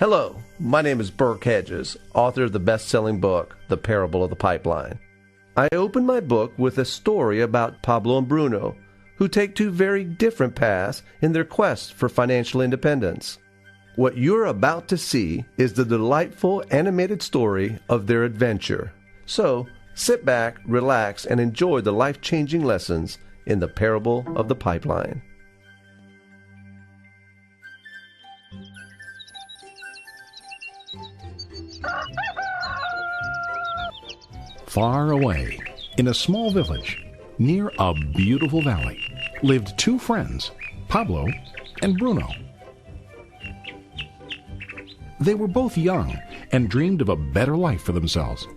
Hello, my name is Burke Hedges, author of the best-selling book, The Parable of the Pipeline. I open my book with a story about Pablo and Bruno, who take two very different paths in their quest for financial independence. What you're about to see is the delightful animated story of their adventure. So, sit back, relax, and enjoy the life-changing lessons in The Parable of the Pipeline. Far away, in a small village, near a beautiful valley, lived two friends, Pablo and Bruno. They were both young and dreamed of a better life for themselves.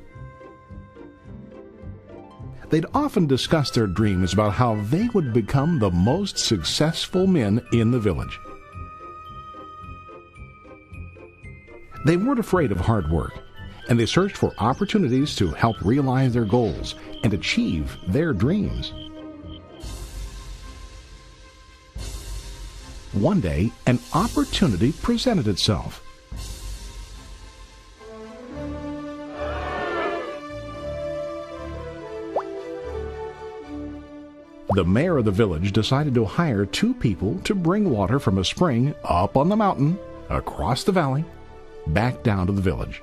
They'd often discuss their dreams about how they would become the most successful men in the village. They weren't afraid of hard work, and they searched for opportunities to help realize their goals and achieve their dreams. One day, an opportunity presented itself. The mayor of the village decided to hire two people to bring water from a spring up on the mountain, across the valley, back down to the village.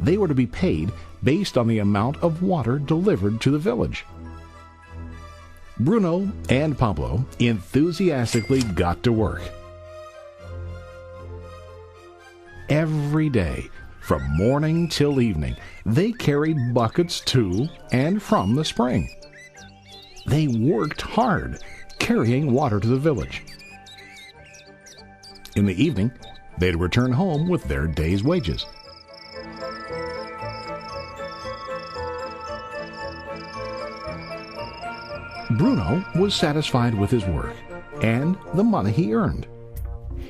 They were to be paid based on the amount of water delivered to the village. Bruno and Pablo enthusiastically got to work. Every day, from morning till evening, they carried buckets to and from the spring. They worked hard, carrying water to the village. In the evening, they'd return home with their day's wages. Bruno was satisfied with his work and the money he earned.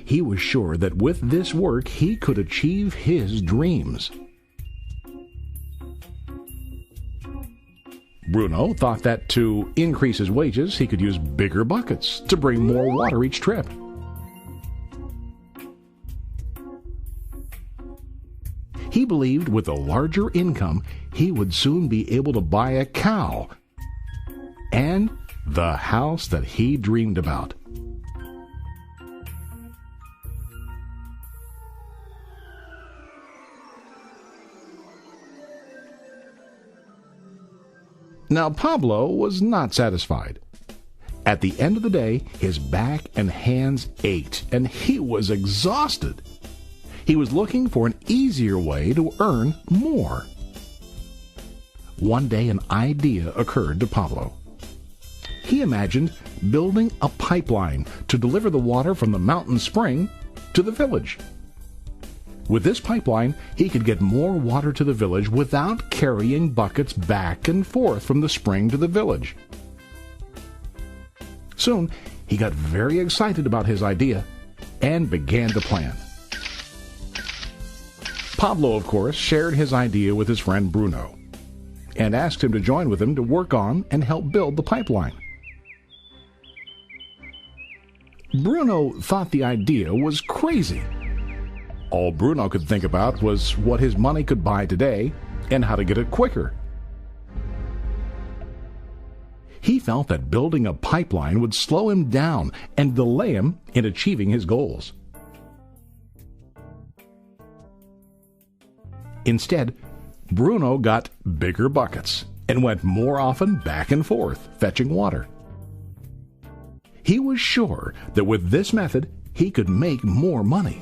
He was sure that with this work he could achieve his dreams. Bruno thought that to increase his wages he could use bigger buckets to bring more water each trip. He believed with a larger income he would soon be able to buy a cow and the house that he dreamed about. Now Pablo was not satisfied. At the end of the day, his back and hands ached, and he was exhausted. He was looking for an easier way to earn more. One day an idea occurred to Pablo. He imagined building a pipeline to deliver the water from the mountain spring to the village. With this pipeline, he could get more water to the village without carrying buckets back and forth from the spring to the village. Soon, he got very excited about his idea and began to plan. Pablo, of course, shared his idea with his friend Bruno and asked him to join with him to work on and help build the pipeline. Bruno thought the idea was crazy. All Bruno could think about was what his money could buy today and how to get it quicker. He felt that building a pipeline would slow him down and delay him in achieving his goals. Instead, Bruno got bigger buckets and went more often back and forth fetching water. He was sure that with this method he could make more money.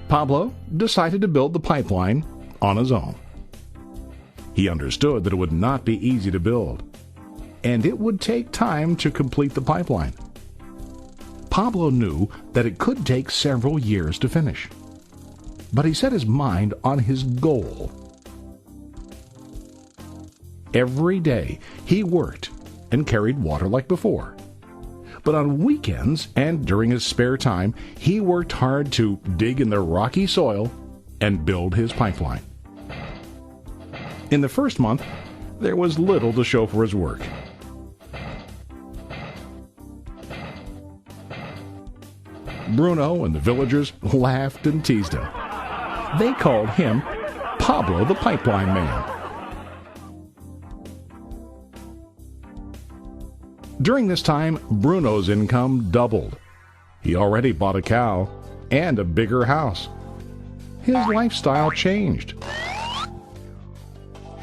Pablo decided to build the pipeline on his own. He understood that it would not be easy to build, and it would take time to complete the pipeline. Pablo knew that it could take several years to finish, but he set his mind on his goal. Every day he worked and carried water like before. But on weekends and during his spare time, he worked hard to dig in the rocky soil and build his pipeline. In the first month, there was little to show for his work. Bruno and the villagers laughed and teased him. They called him Pablo the Pipeline Man. During this time, Bruno's income doubled. He already bought a cow and a bigger house. His lifestyle changed.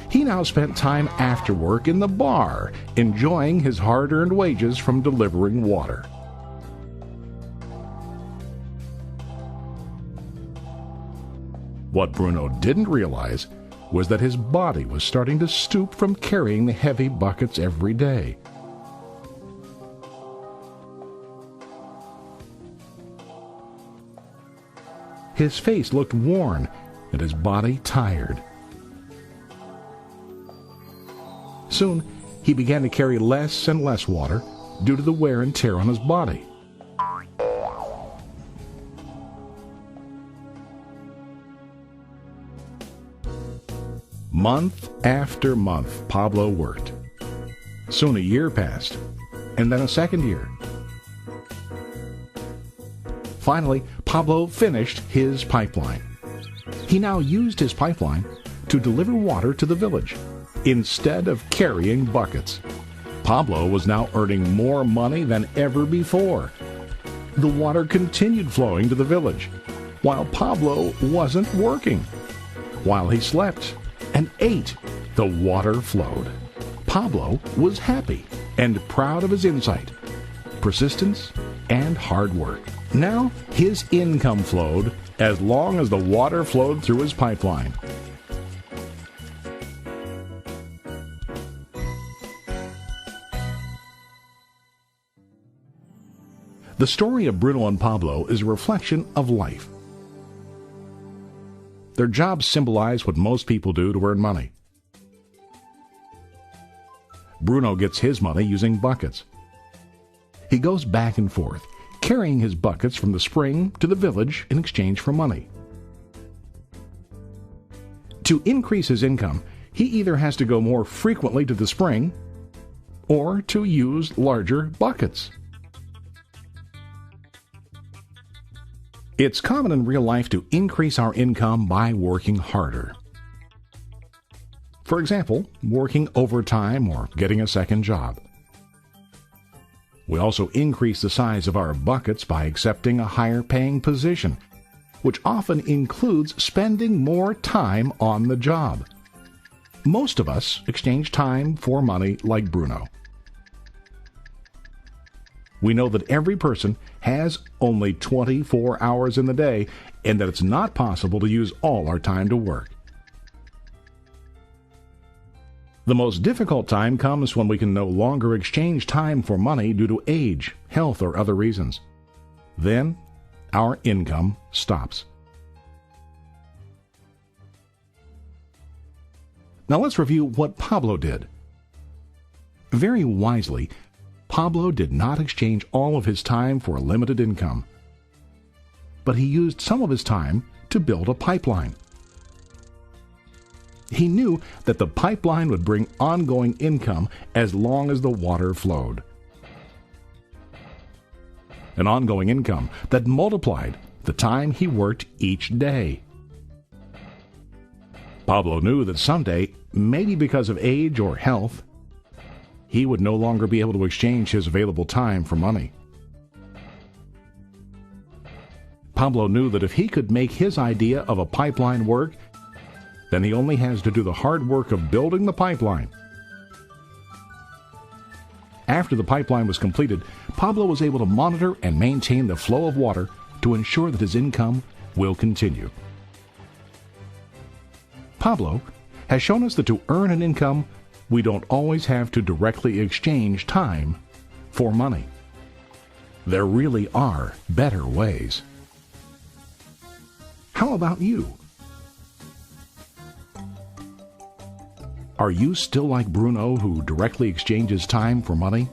He now spent time after work in the bar, enjoying his hard-earned wages from delivering water. What Bruno didn't realize was that his body was starting to stoop from carrying the heavy buckets every day. His face looked worn and his body tired. Soon, he began to carry less and less water due to the wear and tear on his body. Month after month, Pablo worked. Soon a year passed, and then a second year. Finally, Pablo finished his pipeline. He now used his pipeline to deliver water to the village instead of carrying buckets. Pablo was now earning more money than ever before. The water continued flowing to the village, while Pablo wasn't working. While he slept and ate, the water flowed. Pablo was happy and proud of his insight, persistence, and hard work. Now his income flowed as long as the water flowed through his pipeline. The story of Bruno and Pablo is a reflection of life. Their jobs symbolize what most people do to earn money. Bruno gets his money using buckets. He goes back and forth, carrying his buckets from the spring to the village in exchange for money. To increase his income, he either has to go more frequently to the spring or to use larger buckets. It's common in real life to increase our income by working harder. For example, working overtime or getting a second job. We also increase the size of our buckets by accepting a higher-paying position, which often includes spending more time on the job. Most of us exchange time for money like Bruno. We know that every person has only 24 hours in the day and that it's not possible to use all our time to work. The most difficult time comes when we can no longer exchange time for money due to age, health, or other reasons. Then, our income stops. Now let's review what Pablo did. Very wisely, Pablo did not exchange all of his time for a limited income, but he used some of his time to build a pipeline. He knew that the pipeline would bring ongoing income as long as the water flowed. An ongoing income that multiplied the time he worked each day. Pablo knew that someday, maybe because of age or health, he would no longer be able to exchange his available time for money. Pablo knew that if he could make his idea of a pipeline work, then he only has to do the hard work of building the pipeline. After the pipeline was completed, Pablo was able to monitor and maintain the flow of water to ensure that his income will continue. Pablo has shown us that to earn an income, we don't always have to directly exchange time for money. There really are better ways. How about you? Are you still like Bruno, who directly exchanges time for money?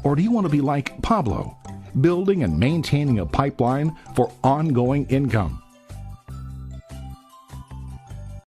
Or do you want to be like Pablo, building and maintaining a pipeline for ongoing income?